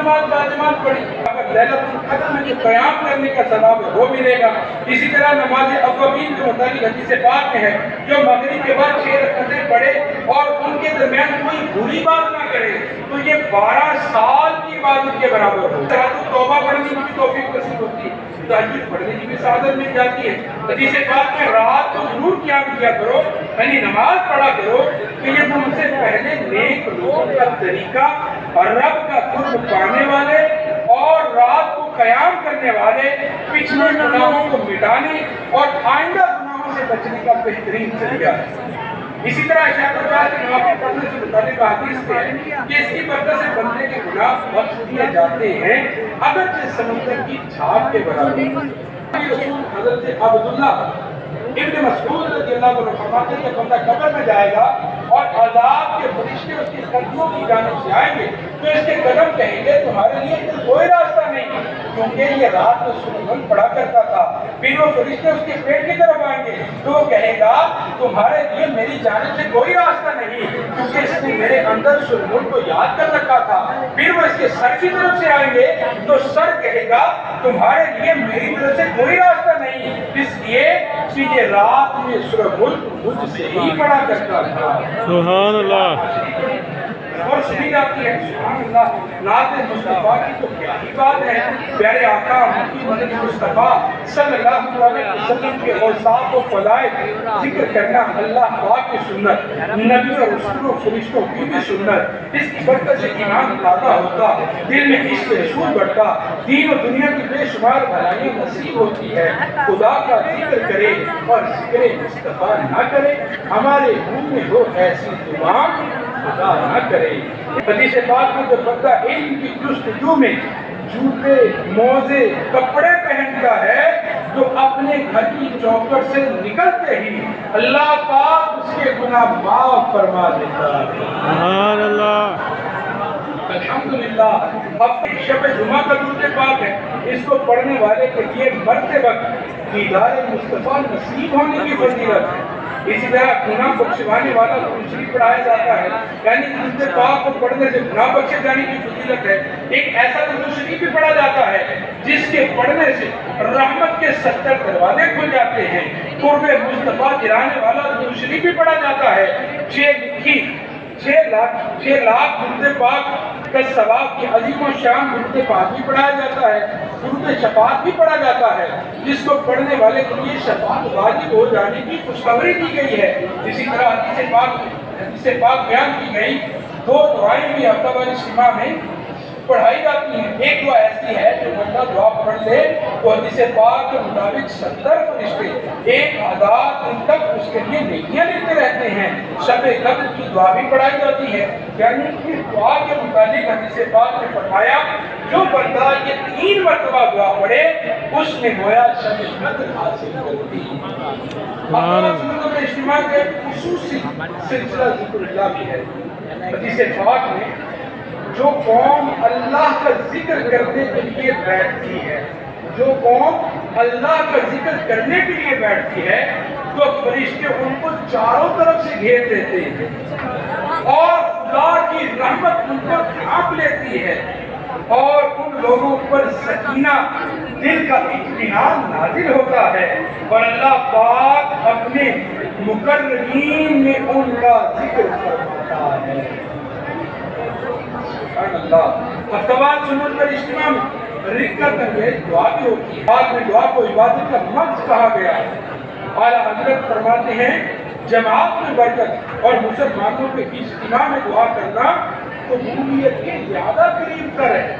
نماز باجماعت پڑھی، اگر لیلۃ القدر میں جو قیام کرنے کا ثواب ہے وہ ملے گا۔ اسی طرح نماز اوابین کے متعلق حدیث پاک میں ہے جو مغرب کے بعد 6 رکعتیں پڑھے اور ان کے درمیان کوئی بری بات نہ کرے تو یہ 12 سال کی عبادت کے برابر ہو۔ توبہ پڑھنے کی بھی توفیق نصیب ہوتی ہے، تہجد پڑھنے کی بھی سعادت مل جاتی ہے۔ حدیث پاک میں رات کو ضرور قیام کیا کرو، یعنی نماز پڑھا کرو کہ یہ تم سے پہلے نیک لوگوں کا طریقہ اور رب کا قرب پانے والے اور رات کو قیام کرنے والے پچھلے گناہوں کو مٹانے اور آئندہ گناہوں سے بچنے کا بہترین ذریعہ ہے۔ اسی طرح اشارہ جات کے نوافل پڑھنے سے متعلق حدیث میں ہے کہ اس کی برکت سے بندے کے گناہ بخش دیے جاتے ہیں اگرچہ سمندر کی جھاگ کے برابر۔ حضرت عبداللہ ابن مسعود رضی اللہ عنہ فرماتے ہیں کہ بندہ قبر میں جائے گا اور عذاب کے فرشتے اس کے قدموں کی جانب سے آئیں گے تو اس کے قدم کہیں گے تمہارے لیے کوئی راستہ نہیں، کیونکہ یہ رات میں سنن پڑھا کرتا تھا۔ پھر وہ فرشتے اس کے پیٹ کی طرف آئیں گے تو وہ کہے گا تمہارے لیے میری جانب سے کوئی راستہ نہیں، کیونکہ اس نے میرے اندر سنن کو یاد کر رکھا تھا۔ پھر وہ اس کے سر کی طرف سے آئیں گے تو سر کہے گا تمہارے لیے میری طرف سے کوئی راستہ نہیں، اس لیے کہ یہ رات میں سورہ ملک مجھ سے ہی پڑھا کرتا تھا۔ سبحان اللہ۔ اور سنی جاتی ہے سبحان اللہ نعت مصطفیٰ کی تو کیا ہی بات ہے۔ پیارے آقا محمد مصطفیٰ صلی اللہ علیہ وسلم کے اوصاف و فضائل ذکر کرنا اللہ پاک کی سنت، نبی اور رسول و فرشتوں کی بھی سنت۔ اس کی برکت سے ایمان تازہ ہوتا، دل میں عشق رسول بڑھتا، دین و دنیا کی بے شمار بھلائیاں نصیب ہوتی ہے۔ خدا کا ذکر کرے اور ذکر مصطفیٰ نہ کرے، ہمارے منہ میں ہو ایسی زبان خدا نہ کرے۔ حدیث پاک میں جو بندہ علم کی جستجو میں جوتے موزے کپڑے پہنتا ہے جو اپنے گھر کی چوکھٹ سے نکلتے ہی اللہ پاک اس کے گناہ معاف فرما دیتا ہے۔ سبحان اللہ۔ الحمدللہ اب شب جمعہ کا درود پاک ہے، اس کو پڑھنے والے کے لیے مرتے وقت دیدار مصطفیٰ نصیب ہونے کی فضیلت ہے۔ اسی طرح گناہ بخشوانے والا درود شریف پڑھایا جاتا ہے، یعنی درود پاک کو پڑھنے سے گناہ بخشے جانے کی فضیلت ہے۔ ایک ایسا درود شریف بھی پڑھا جاتا ہے جس کے پڑھنے سے رحمت کے 70 دروازے کھل جاتے ہیں۔ قرب مصطفیٰ دلانے والا درود شریف بھی پڑھا جاتا ہے۔ 6 لاکھ درود پاک کا ثواب کی عظیم و شان درود پاک بھی پڑھایا جاتا ہے۔ درود شفاعت بھی پڑھا جاتا ہے جس کو پڑھنے والے کے لیے شفاعت واجب ہو جانے کی خوشخبری دی گئی ہے۔ اسی طرح حدیث پاک بیان کی گئی 2 دعائیں بھی ہفتہ وار اجتماع میں پڑھائی جاتی ہیں۔ ایک دعا ایسی ہے جو بندہ دعا پڑھ لے تو حدیث پاک کے مطابق 70 فرشتے 1000 دن تک اس کے لیے نیکیاں لکھتے رہتے ہیں۔ شب قدر کی دعا بھی پڑھائی جاتی ہے، یعنی اس دعا کے متعلق حدیث پاک نے فرمایا جو بندہ یہ 3 مرتبہ دعا پڑھے اس نے گویا شب قدر حاصل کر دی۔ اجتماع کے خصوصی سلسلہ ذکر اللہ بھی ہے۔ حدیث پاک میں جو قوم اللہ کا ذکر کرنے کے لیے بیٹھتی ہے، جو قوم اللہ کا ذکر کرنے کے لیے بیٹھتی ہے تو فرشتے ان کو چاروں طرف سے گھیر لیتے ہیں اور خدا کی رحمت ان کو ڈھانپ لیتی ہے اور ان لوگوں پر سکینہ دل کا اطمینان نازل ہوتا ہے اور اللہ پاک اپنے مقربین میں ان کا ذکر فرماتا ہے۔ سبحان اللہ۔ ہفتوار سنت پر اجتماع میں رکعت انگیز دعا بھی ہوتی ہے۔ بعد میں دعا کو عبادت کا مرکز کہا گیا ہے۔ اعلیٰ حضرت فرماتے ہیں جماعت میں برکت اور مسلمانوں کے اجتماع میں دعا کرنا قبولیت کے زیادہ قریب تر ہے۔